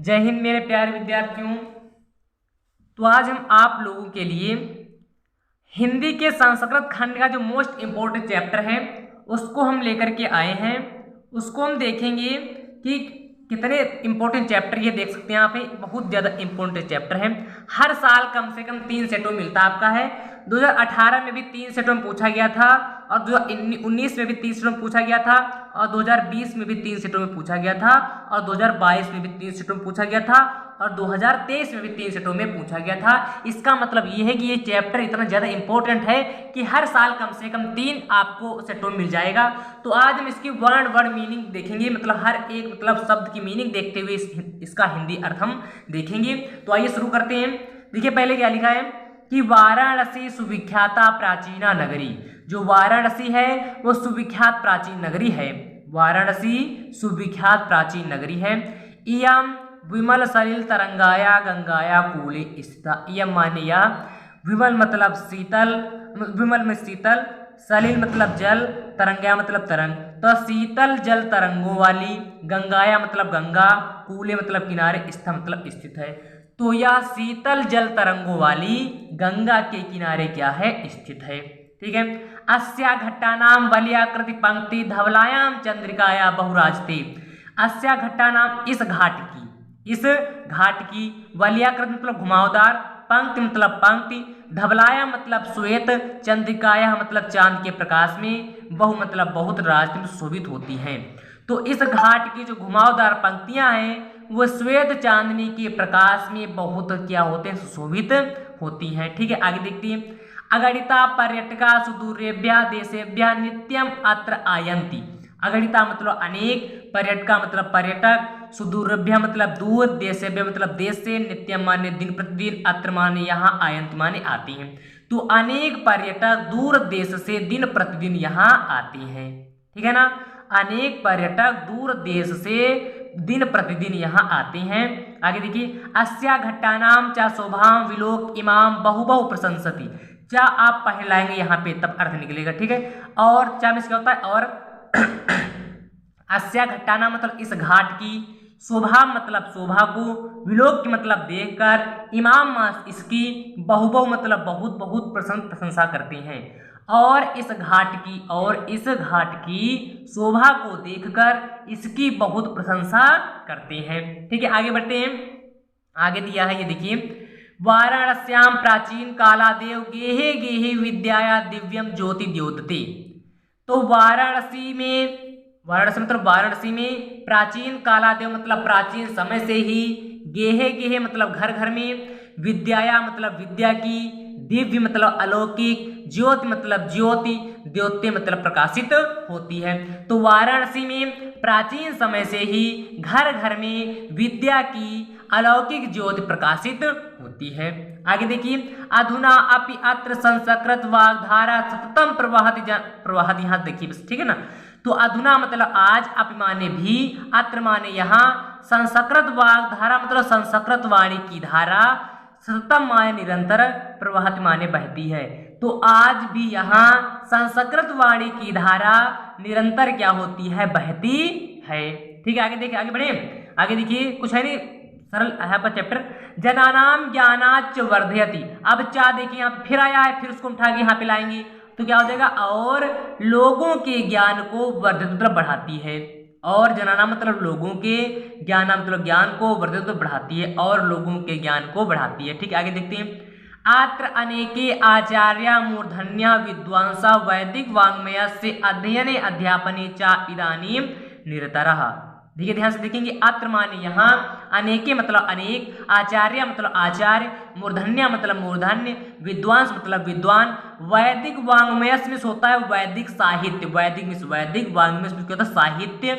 जय हिंद मेरे प्यारे विद्यार्थियों। तो आज हम आप लोगों के लिए हिंदी के संस्कृत खंड का जो मोस्ट इम्पोर्टेंट चैप्टर है उसको हम लेकर के आए हैं। उसको हम देखेंगे कि कितने इम्पोर्टेंट चैप्टर ये देख सकते हैं आप, बहुत ज़्यादा इम्पोर्टेंट चैप्टर है। हर साल कम से कम 3 सेटों में मिलता आपका है। 2018 में भी 3 सेटों में पूछा गया था, और 2019 में भी 3 सेटों में पूछा गया था, और 2020 में भी 3 सेटों में पूछा गया था, और 2022 में भी 3 सेटों में पूछा गया था, और 2023 में भी 3 सेटों में पूछा गया था। इसका मतलब ये है कि ये चैप्टर इतना ज़्यादा इंपॉर्टेंट है कि हर साल कम से कम 3 आपको सेटों में मिल जाएगा। तो आज हम इसकी वर्ड मीनिंग देखेंगे, मतलब हर एक शब्द की मीनिंग देखते हुए इसका हिंदी अर्थ हम देखेंगे। तो आइए शुरू करते हैं। देखिए पहले क्या लिखा है कि वाराणसी सुविख्याता प्राचीना नगरी। जो वाराणसी है वो सुविख्यात प्राचीन नगरी है। वाराणसी सुविख्यात प्राचीन नगरी है। इयम विमल सलिल तरंगाया गंगाया कूले स्थिता। इयम माने या, विमल मतलब शीतल, विमल में शीतल, सलिल मतलब जल, तरंगाया मतलब तरंग, तो शीतल जल तरंगों वाली, गंगाया मतलब गंगा, कूले मतलब किनारे, स्थिता मतलब स्थित है। तो यह शीतल जल तरंगों वाली गंगा के किनारे क्या है, स्थित है। ठीक है। अस्या घट्टानाम वलयाकृति पंक्ति धवलायाम चंद्रिकाया बहुराजते। अस्या घट्टानाम इस घाट की, वलयाकृत मतलब घुमावदार, पंक्ति मतलब पंक्ति, धवलाया मतलब श्वेत, चंद्रिकाया मतलब चांद के प्रकाश में, बहु मतलब बहुत, राजते में शोभित होती हैं। तो इस घाट की जो घुमावदार पंक्तियां हैं वो श्वेत चांदनी के प्रकाश में बहुत क्या होते हैं, सुशोभित होती हैं। ठीक है, आगे देखते हैं। अगणिता पर्यटका सुदूरेभ्यः देशेभ्यः नित्यम अत्र आयन्ति। अगणिता मतलब अनेक, पर्यटका मतलब पर्यटक, सुदूरेभ्यः मतलब दूर, देशेभ्यः मतलब देश से, नित्यम माने दिन प्रतिदिन, अत्र माने यहाँ, आयंत माने आती हैं। तो अनेक पर्यटक दूर देश से दिन प्रतिदिन यहाँ आते हैं। ठीक है ना, अनेक पर्यटक दूर देश से दिन प्रतिदिन यहाँ आते हैं। आगे देखिए। अस्या घट्टानाम चा शोभाम विलोक इमाम बहु बहु प्रशंसति। चा आप पहले लाएंगे यहाँ पे तब अर्थ निकलेगा। ठीक है। और चा में क्या होता है, और अस्या घट्टाना मतलब इस घाट की, शोभा मतलब शोभा को, विलोक की मतलब देखकर, इमाम इसकी, बहु मतलब बहुत बहुत प्रशंसा करते हैं। और इस घाट की शोभा को देखकर इसकी बहुत प्रशंसा करते हैं। ठीक है, आगे बढ़ते हैं। आगे दिया है ये देखिए। वाराणस्याम प्राचीन कालादेव गेहे गेहे विद्याया दिव्यम ज्योति द्योतते। तो वाराणसी में प्राचीन कालादेव मतलब प्राचीन समय से ही, गेहे गेहे मतलब घर घर में, विद्याया मतलब विद्या की, दिव्य मतलब अलौकिक, ज्योति मतलब ज्योति, द्योत्य मतलब प्रकाशित होती है। तो वाराणसी में प्राचीन समय से ही घर घर में विद्या की अलौकिक ज्योति प्रकाशित होती है। आगे देखिए। अधुना अपि अत्र संस्कृत वाग्धारा सततम प्रवाहति यहाँ देखिए बस। ठीक है ना। तो अधुना मतलब आज, अपि माने भी, अत्र माने यहाँ, संस्कृत वाग्धारा मतलब संस्कृत वाणी की धारा, सततम माने निरंतर, प्रवाहति माने बहती है। तो आज भी यहाँ संस्कृत वाणी की धारा निरंतर क्या होती है, बहती है। ठीक है, आगे देखिए, आगे बढ़े। आगे देखिए, कुछ है नहीं, सरल है पर चैप्टर। जनानाम ज्ञानाच वर्धयति। अब चा देखिए यहाँ फिर आया है, फिर उसको उठा के यहाँ पे लाएंगे तो क्या हो जाएगा, और लोगों के ज्ञान को वर्धित मतलब बढ़ाती है। और जनाना मतलब लोगों के, ज्ञान मतलब ज्ञान को, वर्धित मतलब बढ़ाती है, और लोगों के ज्ञान को बढ़ाती है। ठीक है, आगे देखते हैं। आत्र अनेके आचार्या मूर्धन्या विद्वांसा वैदिक वाङ्मयस्य अध्ययने अध्यापने चा इदानीं निरतरः। देखिए ध्यान से देखेंगे। अत्र माने यहाँ, अनेके मतलब अनेक, आचार्य मतलब आचार्य, मूर्धन्य मतलब मूर्धन्य, विद्वांस मतलब विद्वान, वैदिक वाङ्मयस में होता है वैदिक साहित्य, वैदिक में वैदिक, वाङ्मयस में क्या होता है साहित्य,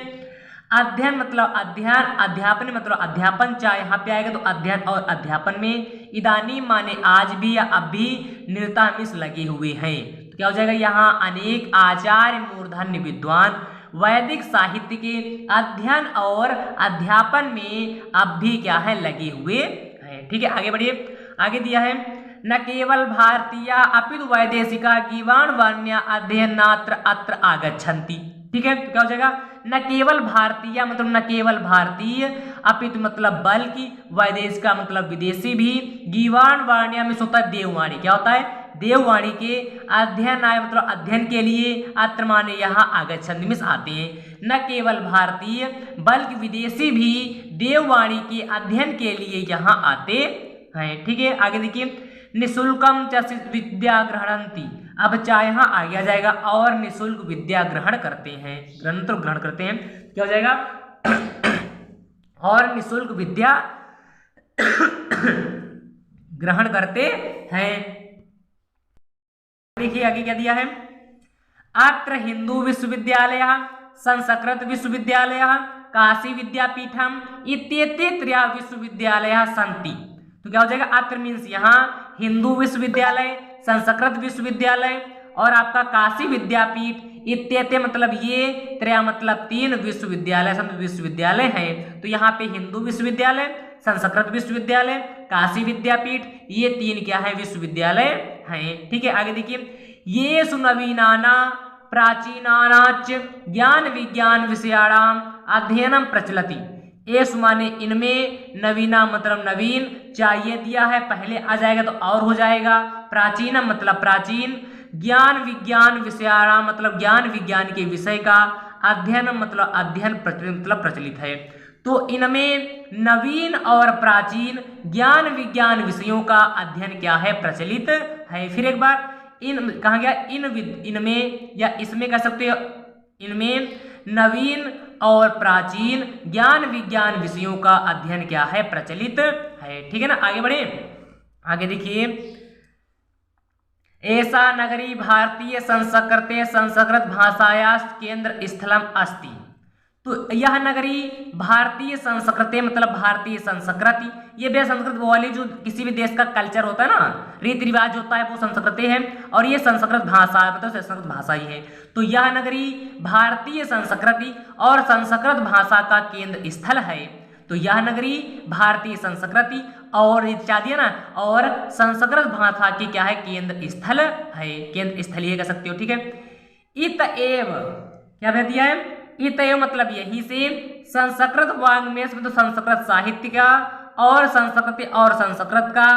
अध्ययन मतलब अध्ययन, अध्यापन मतलब अध्यापन, चाहे यहाँ पे आएगा तो अध्ययन और अध्यापन में, इदानी माने आज भी या अब भी, निरता मिस लगे हुए हैं। तो क्या हो जाएगा यहाँ, अनेक आचार्य मूर्धन्य विद्वान वैदिक साहित्य के अध्ययन और अध्यापन में अब भी क्या है, लगे हुए हैं। ठीक है, आगे बढ़िए। आगे दिया है। न केवल भारतीय अपितु वैदेशिका गीवाण वर्ण्य अध्ययनात्र अत्र आगच्छन्ति। ठीक है। तो क्या हो जाएगा, न केवल भारतीय मतलब न केवल भारतीय अपितु मतलब बल्कि वैदेश का मतलब विदेशी भी गीवान वाण्या में होता है देववाणी। क्या होता है, देववाणी के अध्ययन आय मतलब अध्ययन के लिए अत्र माने यहाँ आगच्छन्ति मीन्स आते हैं। न केवल भारतीय बल्कि विदेशी भी देववाणी के अध्ययन के लिए यहाँ आते हैं। ठीक है, आगे देखिए, निःशुल्कम च विद्या ग्रहणंती। अब चाहे यहाँ आगे आ जाएगा और निःशुल्क विद्या ग्रहण करते हैं, ग्रहण करते हैं। क्या हो जाएगा और निःशुल्क विद्या ग्रहण करते हैं। देखिए आगे क्या दिया है, अत्र हिंदू विश्वविद्यालय संस्कृत विश्वविद्यालय काशी विद्यापीठम इत्येते त्रयः विश्वविद्यालय सन्ति। तो क्या हो जाएगा, अत्र मीन्स यहाँ हिंदू विश्वविद्यालय, संस्कृत विश्वविद्यालय और आपका काशी विद्यापीठ इत्येते मतलब ये त्रय मतलब 3 विश्वविद्यालय हैं। तो यहाँ पे हिंदू विश्वविद्यालय, संस्कृत विश्वविद्यालय, काशी विद्यापीठ ये 3 क्या है, विश्वविद्यालय हैं। ठीक है, आगे देखिए, ये सुनवीनाना प्राचीनानाच ज्ञान विज्ञान विषयाणाम अध्ययनम प्रचलति। एस माने इनमें, नवीना मतलब नवीन, चाहिए दिया है पहले आ जाएगा तो और हो जाएगा, प्राचीनम मतलब प्राचीन, ज्ञान विज्ञान विषयाणाम मतलब ज्ञान विज्ञान के विषय का, अध्ययन मतलब अध्ययन मतलब प्रचलित है। तो इनमें नवीन और प्राचीन ज्ञान विज्ञान विषयों का अध्ययन क्या है, प्रचलित है। फिर एक बार इन कहा गया, इनमें या इसमें कह सकते हो, इनमें नवीन और प्राचीन ज्ञान विज्ञान विषयों का अध्ययन क्या है, प्रचलित है। ठीक है ना, आगे बढ़े, आगे देखिए, ऐसा नगरी भारतीय संस्कृते संस्कृत भाषाया केंद्र स्थलम अस्ति। तो यह नगरी भारतीय संस्कृति मतलब भारतीय संस्कृति, ये भी संस्कृत वाली जो किसी भी देश का कल्चर होता है ना, रीति रिवाज होता है, वो संस्कृति है और ये संस्कृत भाषा है, मतलब संस्कृत भाषा ही है। तो यह नगरी भारतीय संस्कृति और संस्कृत भाषा का केंद्र स्थल है। तो यह नगरी भारतीय संस्कृति और दिया ना और संस्कृत भाषा की क्या है, केंद्र स्थल है, केंद्र स्थलीय कह सकते हो। ठीक है, इतएव क्या कह दिया है, इतएव मतलब यहीं से संस्कृत वाङ्मय मतलब संस्कृत साहित्य का और संस्कृति और संस्कृत का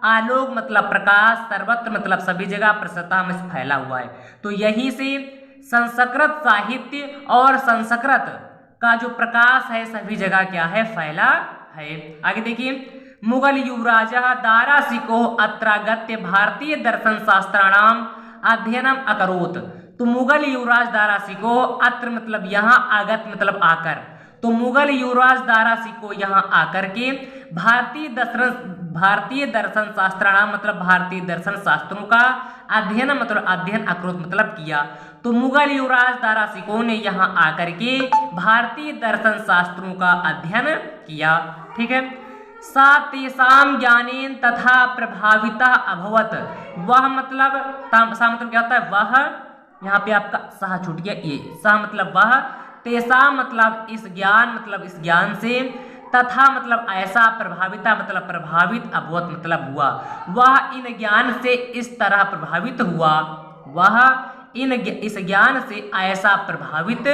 आलोक मतलब प्रकाश सर्वत्र मतलब सभी जगह प्रसन्नता में फैला हुआ है। तो यहीं से संस्कृत साहित्य और संस्कृत का जो प्रकाश है सभी जगह क्या है, फैला है। आगे देखिए, मुगल युवराज दारा सिकोह अत्रागत्य भारतीय दर्शन शास्त्राणाम अध्ययनम अकरोत। तो मुगल युवराज दारा सिकोह, अत्र मतलब यहाँ, आगत मतलब आकर, तो मुगल युवराज दारा सिकोह यहाँ आकर के भारतीय दर्शन शास्त्राणाम मतलब भारतीय दर्शन शास्त्रों का अध्ययन मतलब अध्ययन अकरोत मतलब किया। तो मुगल युवराज दारा सिकोह ने यहाँ आकर के भारतीय दर्शन शास्त्रों का अध्ययन किया। ठीक है, सा तेषां ज्ञानेन तथा प्रभाविता अभवत। वह मतलब सा मतलब क्या होता है, वह, यहाँ पे आपका सहा छूट गया, ये सा मतलब वह, तेषां मतलब इस ज्ञान से, तथा मतलब ऐसा, प्रभाविता मतलब प्रभावित, अभवत मतलब हुआ, वह इन ज्ञान से इस तरह प्रभावित हुआ, वह इस ज्ञान से ऐसा प्रभावित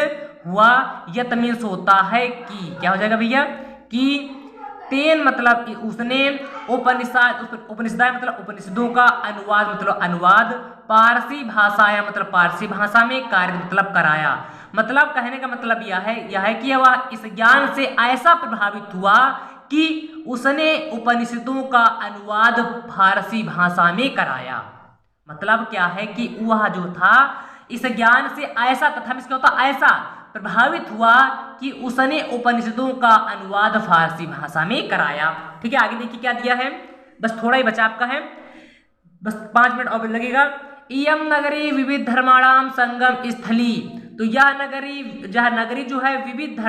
हुआ। यत मीन्स होता है कि क्या हो जाएगा भैया, कि तेन मतलब उसने उपनिषद मतलब उपनिषदों का अनुवाद मतलब अनुवाद पारसी भाषा या मतलब पारसी भाषा में कार्य मतलब कराया। मतलब कहने का मतलब यह है कि वह इस ज्ञान से ऐसा प्रभावित हुआ कि उसने उपनिषदों का अनुवाद फारसी भाषा में कराया। मतलब क्या है कि वह जो था इस ज्ञान से ऐसा, तथा क्या होता, ऐसा प्रभावित हुआ कि उसने उपनिषदों का अनुवाद फारसी भाषा में कराया। ठीक है, आगे देखिए क्या दिया है, बस थोड़ा ही बचा आपका है, बस 5 मिनट और लगेगा। इयम नगरी विविध धर्माणाम संगम स्थली। तो यह नगरी जो है विविध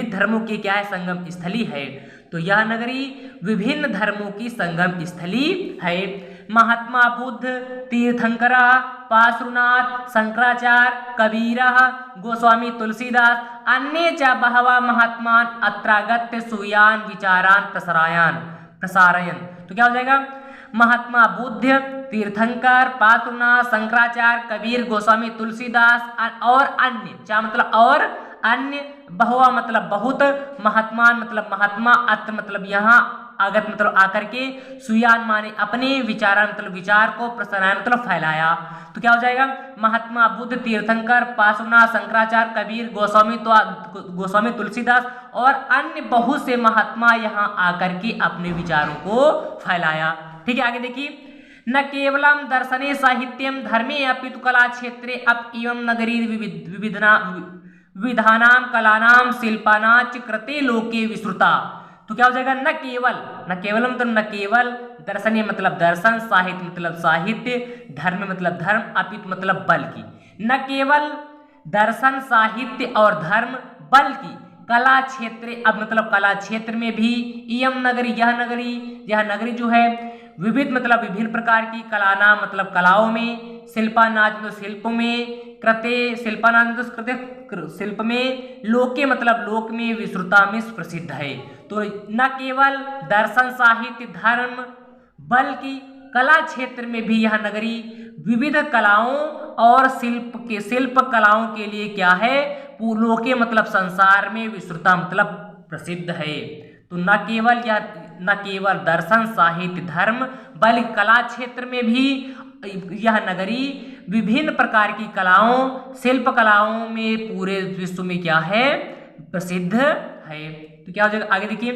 धर्मों की क्या है, संगम स्थली है। तो यह नगरी विभिन्न धर्मों की संगम स्थली है। महात्मा बुद्ध, तीर्थंकर, पार्श्वनाथ, शंकराचार्य, कबीर, गोस्वामी तुलसीदास, अन्ये च बहवः महात्मान अत्रागत्य सूयान विचारान प्रसारयन। तो क्या हो जाएगा, महात्मा बुद्ध, तीर्थंकर, पार्श्वनाथ, शंकराचार्य, कबीर, गोस्वामी तुलसीदास और अन्य। क्या मतलब और अन्य, बहुआ मतलब बहुत, महात्मान मतलब महात्मा, अत्र मतलब यहाँ, आगत मतलब आकर के, सुयान माने अपने, विचार मतलब विचार को, प्रसरायन मतलब फैलाया। तो क्या हो जाएगा, महात्मा बुद्ध, तीर्थंकर, पार्श्वनाथ, शंकराचार्य, कबीर, गोस्वामी तुलसीदास और अन्य बहुत से महात्मा यहाँ आकर के अपने विचारों को फैलाया। ठीक है, आगे देखिए, न केवलम दर्शने साहित्यम धर्मे अपितु कला क्षेत्रे अप एवं नगरी विविधानाम कलानाम शिल्पानाच कृते लोके विश्रुता। तो क्या हो जाएगा, न केवलम तो न केवल, दर्शनीय मतलब दर्शन, साहित्य मतलब साहित्य, धर्म मतलब धर्म, अपितु मतलब बल्कि, न केवल दर्शन, साहित्य और धर्म, बल्कि कला क्षेत्र, अब मतलब कला क्षेत्र में भी, इयम नगरी यह नगरी जो है, विविध मतलब विभिन्न प्रकार की, कलानाम मतलब कलाओं में, शिल्पानाच मतलब शिल्प में, कृते शिल्पानाच मतलब कृते शिल्प में, लोके मतलब लोक में, विश्रुता में प्रसिद्ध है। तो न केवल दर्शन, साहित्य, धर्म, बल्कि कला क्षेत्र में भी यह नगरी विविध कलाओं और शिल्प कलाओं के लिए क्या है, लोके मतलब संसार में, विश्रुता मतलब प्रसिद्ध है। तो न केवल दर्शन, साहित्य, धर्म, बल्कि कला क्षेत्र में भी यह नगरी विभिन्न प्रकार की कलाओं, शिल्प कलाओं में पूरे विश्व में क्या है, प्रसिद्ध है। तो क्या हो जाएगा, आगे देखिए,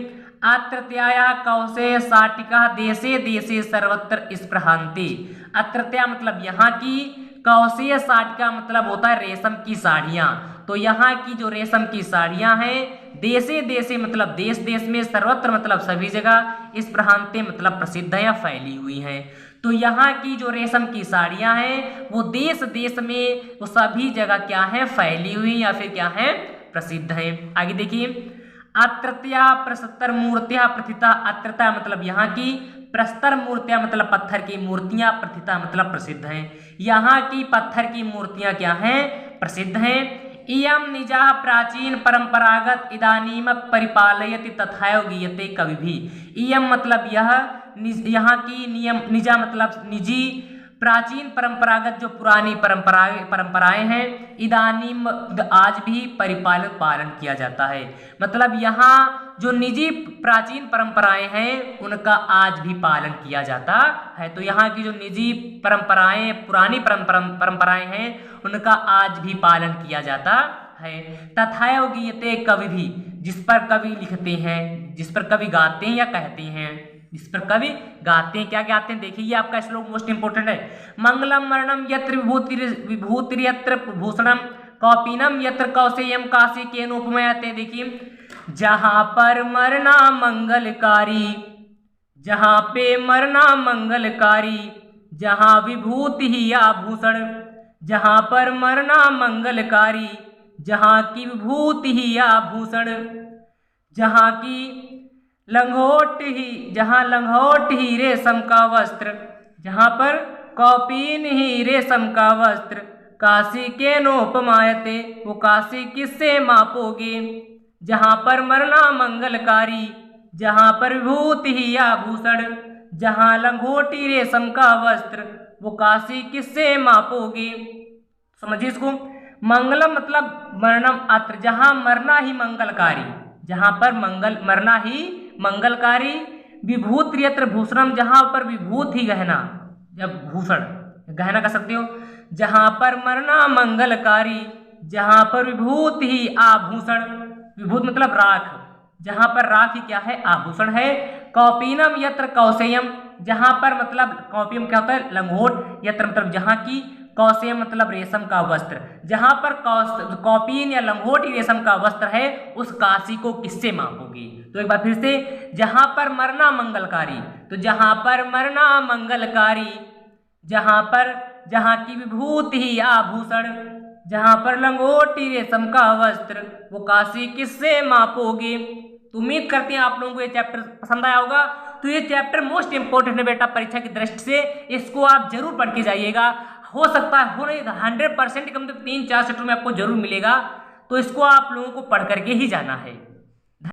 अत्रत्याया कौशे साटिका देशे देशे सर्वत्र स्पृहान्ति। अत्रत्या मतलब यहाँ की, कौशेय साटिका मतलब होता है रेशम की साड़ियाँ। तो यहाँ की जो रेशम की साड़ियाँ हैं, देशे देशे मतलब देश देश में, सर्वत्र मतलब सभी जगह, स्पृहान्ति मतलब प्रसिद्ध है या फैली हुई हैं। तो यहाँ की जो रेशम की साड़ियाँ हैं वो देश देश में, वो सभी जगह क्या है, फैली हुई या फिर क्या है, प्रसिद्ध है। आगे देखिए, अत्रत्या प्रस्तर मूर्तियां प्रथिता। अत्रता मतलब यहाँ की, प्रस्तर मूर्तियां मतलब पत्थर की मूर्तियां, प्रथिता मतलब प्रसिद्ध हैं। यहाँ की पत्थर की मूर्तियां क्या हैं, प्रसिद्ध हैं। इयम निजा प्राचीन परंपरागत इदानीम परिपालयति तथैव गीयते कवि भी। इयम मतलब यह, यहाँ की नियम, निजा मतलब निजी, प्राचीन परंपरागत जो पुरानी परंपराएं हैं, इदानीम आज भी पालन किया जाता है। मतलब यहाँ जो निजी प्राचीन परंपराएं हैं उनका आज भी पालन किया जाता है। तो यहाँ की जो निजी परंपराएं, पुरानी परंपराएं हैं, उनका आज भी पालन किया जाता है। तथैव गीयते कवि भी, जिस पर कवि लिखते हैं, जिस पर कवि गाते हैं या कहते हैं, जिस पर कवि गाते हैं, क्या गाते हैं, देखिए ये आपका श्लोक मोस्ट इंपोर्टेंट है। मंगलम मरणम यत्र विभूति यत्र भूषणम कौपीनम यत्र कौशेयम काशी केनोपमयते। देखिए, जहां पर मरना मंगलकारी, जहां पे मरना मंगलकारी, जहां विभूति ही आभूषण, जहां पर मरना मंगलकारी, जहां की विभूति ही आभूषण, जहां की लंगोट ही रेशम का वस्त्र, जहां पर कौपीन ही रेशम का वस्त्र, काशी के नोपमायते, वो काशी किससे मापोगे। जहां पर मरना मंगलकारी, जहां पर विभूति ही आभूषण, जहां लंगोटी रेशम का वस्त्र, वो काशी किससे मापोगे। समझिए इसको, मंगलम मतलब मरणम अत्र, जहां मरना ही मंगलकारी, जहां पर मरना ही मंगलकारी, विभूति यत्र भूषणम, जहां पर विभूति गहना, जब भूषण गहना कह सकते हो, जहां पर मरना मंगलकारी, जहां पर विभूति ही आभूषण, विभूत मतलब राख, जहां पर राख ही क्या है, आभूषण है। कौपीनम यत्र कौशेयम, जहां पर मतलब कौपीनम क्या होता है, लंगोट, यत्र मतलब जहां की, कौशेयम मतलब रेशम का वस्त्र, जहां पर कौपीन या लंगोटी रेशम का वस्त्र है, उस काशी को किससे मापोगे। तो एक बार फिर से, जहां पर मरना मंगलकारी, तो जहां पर मरना मंगलकारी, जहां की विभूति ही आभूषण, जहां पर लंगोटी रेशम का वस्त्र, वो काशी किससे मापोगे। तो उम्मीद करते हैं आप लोगों को ये चैप्टर पसंद आया होगा। तो ये चैप्टर मोस्ट इंपोर्टेंट है बेटा परीक्षा की दृष्टि से, इसको आप जरूर पढ़ के जाइएगा। हो सकता है, हो नहीं 100% कम तो 3-4 चैप्टर में आपको जरूर मिलेगा, तो इसको आप लोगों को पढ़ करके ही जाना है।